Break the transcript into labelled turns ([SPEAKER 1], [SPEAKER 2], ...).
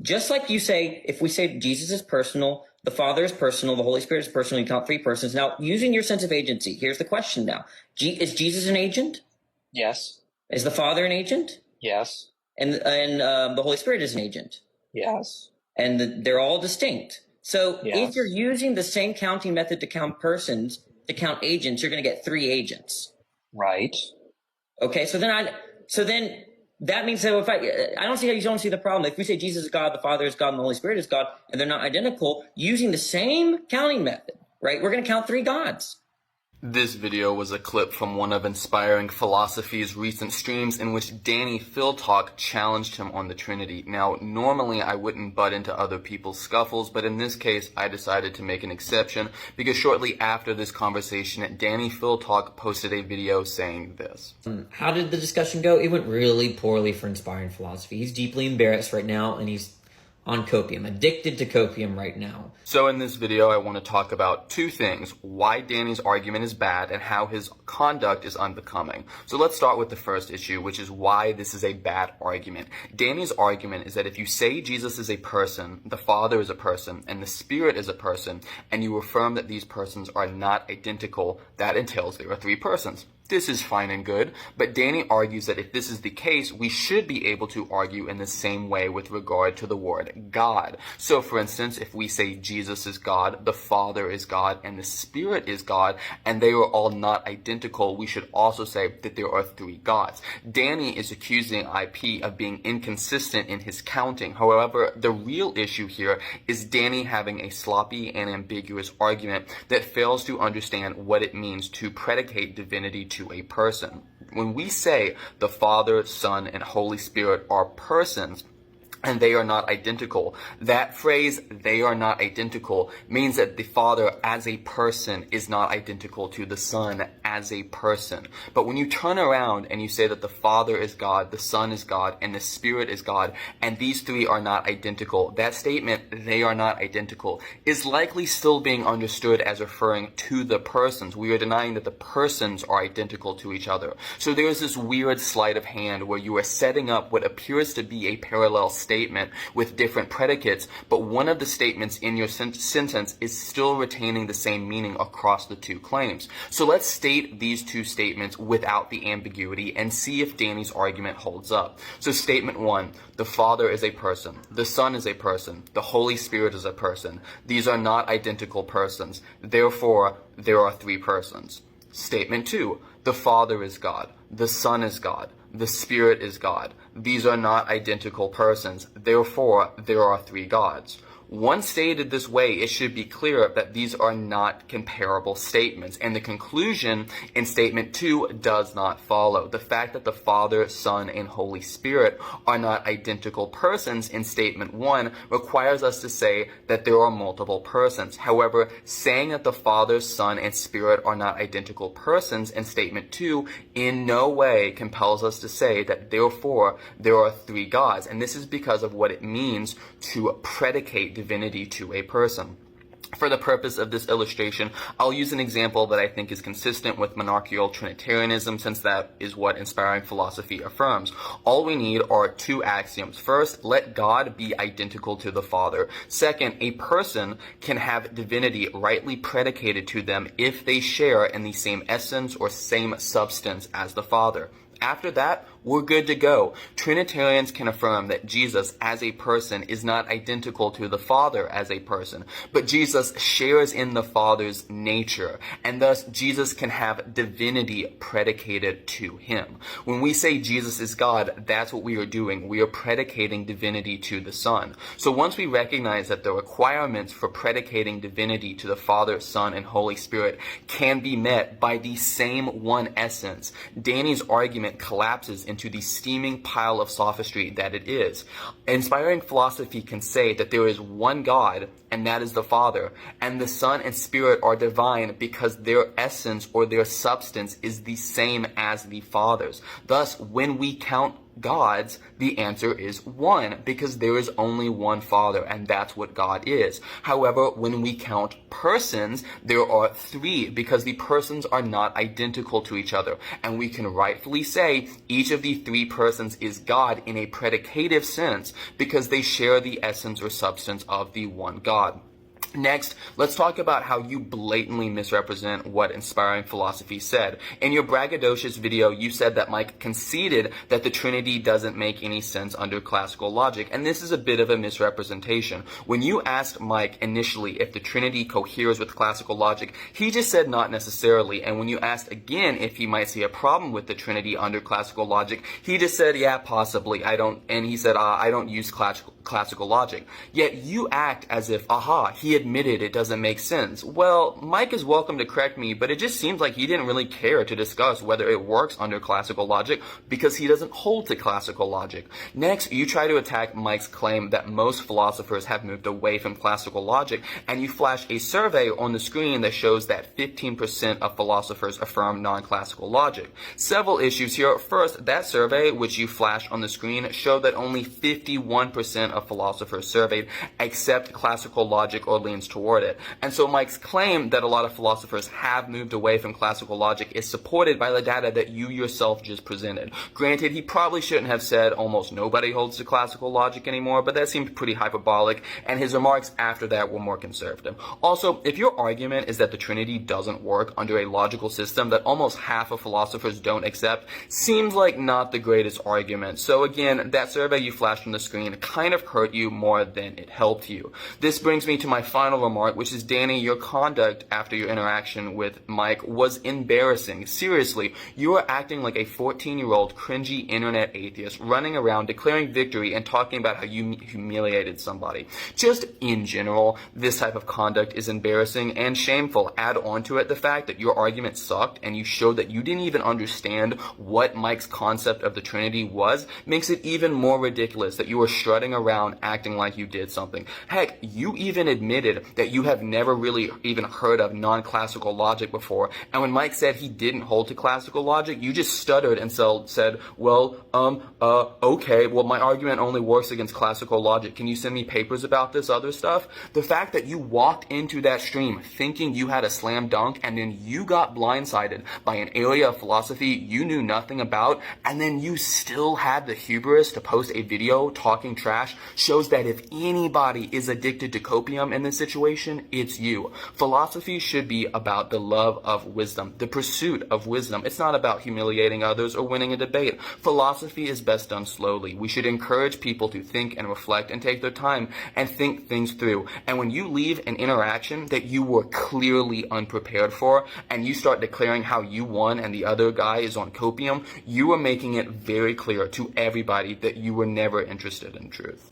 [SPEAKER 1] Just like you say, if we say Jesus is personal, the Father is personal, the Holy Spirit is personal, you count three persons. Now, using your sense of agency, here's the question now. Is Jesus an agent?
[SPEAKER 2] Yes.
[SPEAKER 1] Is the Father an agent?
[SPEAKER 2] Yes.
[SPEAKER 1] And the Holy Spirit is an agent?
[SPEAKER 2] Yes.
[SPEAKER 1] And they're all distinct. So
[SPEAKER 2] Yes.
[SPEAKER 1] if you're using the same counting method to count persons, to count agents, you're going to get three agents.
[SPEAKER 2] Right.
[SPEAKER 1] Okay, so then that means that if I don't see how you don't see the problem. If we say Jesus is God, the Father is God, and the Holy Spirit is God, and they're not identical, using the same counting method, right? We're going to count three gods.
[SPEAKER 3] This video was a clip from one of Inspiring Philosophy's recent streams in which Danny Philtalk challenged him on the Trinity. Now, normally I wouldn't butt into other people's scuffles, but in this case I decided to make an exception because shortly after this conversation, Danny Philtalk posted a video saying this.
[SPEAKER 4] How did the discussion go? It went really poorly for Inspiring Philosophy. He's deeply embarrassed right now, and he's on copium, addicted to copium right now.
[SPEAKER 3] So in this video, I want to talk about two things: why Danny's argument is bad and how his conduct is unbecoming. So let's start with the first issue, which is why this is a bad argument. Danny's argument is that if you say Jesus is a person, the Father is a person, and the Spirit is a person, and you affirm that these persons are not identical, that entails there are three persons. This is fine and good, but Danny argues that if this is the case, we should be able to argue in the same way with regard to the word God. So for instance, if we say Jesus is God, the Father is God, and the Spirit is God, and they are all not identical, we should also say that there are three gods. Danny is accusing IP of being inconsistent in his counting. However, the real issue here is Danny having a sloppy and ambiguous argument that fails to understand what it means to predicate divinity to a person. When we say the Father, Son, and Holy Spirit are persons, and they are not identical, that phrase, they are not identical, means that the Father as a person is not identical to the Son as a person. But when you turn around and you say that the Father is God, the Son is God, and the Spirit is God, and these three are not identical, that statement, they are not identical, is likely still being understood as referring to the persons. We are denying that the persons are identical to each other. So there is this weird sleight of hand where you are setting up what appears to be a parallel statement with different predicates, but one of the statements in your sentence is still retaining the same meaning across the two claims. So let's state these two statements without the ambiguity and see if Danny's argument holds up. So statement one, the Father is a person, the Son is a person, the Holy Spirit is a person. These are not identical persons. Therefore, there are three persons. Statement two, the Father is God, the Son is God, the Spirit is God. These are not identical persons. Therefore, there are three gods. Once stated this way, it should be clear that these are not comparable statements, and the conclusion in statement 2 does not follow. The fact that the Father, Son, and Holy Spirit are not identical persons in statement 1 requires us to say that there are multiple persons. However, saying that the Father, Son, and Spirit are not identical persons in statement 2 in no way compels us to say that therefore there are three gods, and this is because of what it means to predicate divinity to a person. For the purpose of this illustration, I'll use an example that I think is consistent with monarchical Trinitarianism, since that is what Inspiring Philosophy affirms. All we need are two axioms. First, let God be identical to the Father. Second, a person can have divinity rightly predicated to them if they share in the same essence or same substance as the Father. After that, we're good to go. Trinitarians can affirm that Jesus as a person is not identical to the Father as a person, but Jesus shares in the Father's nature, and thus Jesus can have divinity predicated to him. When we say Jesus is God, that's what we are doing. We are predicating divinity to the Son. So once we recognize that the requirements for predicating divinity to the Father, Son, and Holy Spirit can be met by the same one essence, Danny's argument collapses into the steaming pile of sophistry that it is. Inspiring Philosophy can say that there is one God, and that is the Father, and the Son and Spirit are divine because their essence or their substance is the same as the Father's. Thus, when we count gods, the answer is one, because there is only one Father, and that's what God is. However, when we count persons, there are three, because the persons are not identical to each other, and we can rightfully say each of the three persons is God in a predicative sense, because they share the essence or substance of the one God. Next, let's talk about how you blatantly misrepresent what Inspiring Philosophy said. In your braggadocious video, you said that Mike conceded that the Trinity doesn't make any sense under classical logic, and this is a bit of a misrepresentation. When you asked Mike initially if the Trinity coheres with classical logic, he just said not necessarily, and when you asked again if he might see a problem with the Trinity under classical logic, he just said, yeah, possibly, I don't use classical logic. Yet you act as if, he admitted it doesn't make sense. Well, Mike is welcome to correct me, but it just seems like he didn't really care to discuss whether it works under classical logic because he doesn't hold to classical logic. Next, you try to attack Mike's claim that most philosophers have moved away from classical logic, and you flash a survey on the screen that shows that 15% of philosophers affirm non-classical logic. Several issues here. First, that survey, which you flashed on the screen, showed that only 51% of philosophers surveyed accept classical logic or leans toward it. And so Mike's claim that a lot of philosophers have moved away from classical logic is supported by the data that you yourself just presented. Granted, he probably shouldn't have said almost nobody holds to classical logic anymore, but that seemed pretty hyperbolic, and his remarks after that were more conservative. Also, if your argument is that the Trinity doesn't work under a logical system that almost half of philosophers don't accept, seems like not the greatest argument. So again, that survey you flashed on the screen kind of hurt you more than it helped you. This brings me to my final remark, which is, Danny, your conduct after your interaction with Mike was embarrassing. Seriously, you are acting like a 14-year-old cringy internet atheist running around declaring victory and talking about how you humiliated somebody. Just in general, this type of conduct is embarrassing and shameful. Add on to it the fact that your argument sucked and you showed that you didn't even understand what Mike's concept of the Trinity was, makes it even more ridiculous that you were strutting around acting like you did something. Heck, you even admitted that you have never really even heard of non-classical logic before, and when Mike said he didn't hold to classical logic, you just stuttered and said, okay, well, my argument only works against classical logic. Can you send me papers about this other stuff? The fact that you walked into that stream thinking you had a slam dunk, and then you got blindsided by an area of philosophy you knew nothing about, and then you still had the hubris to post a video talking trash, shows that if anybody is addicted to copium in this situation, it's you. Philosophy should be about the love of wisdom, the pursuit of wisdom. It's not about humiliating others or winning a debate. Philosophy is best done slowly. We should encourage people to think and reflect and take their time and think things through. And when you leave an interaction that you were clearly unprepared for, and you start declaring how you won and the other guy is on copium, you are making it very clear to everybody that you were never interested in truth.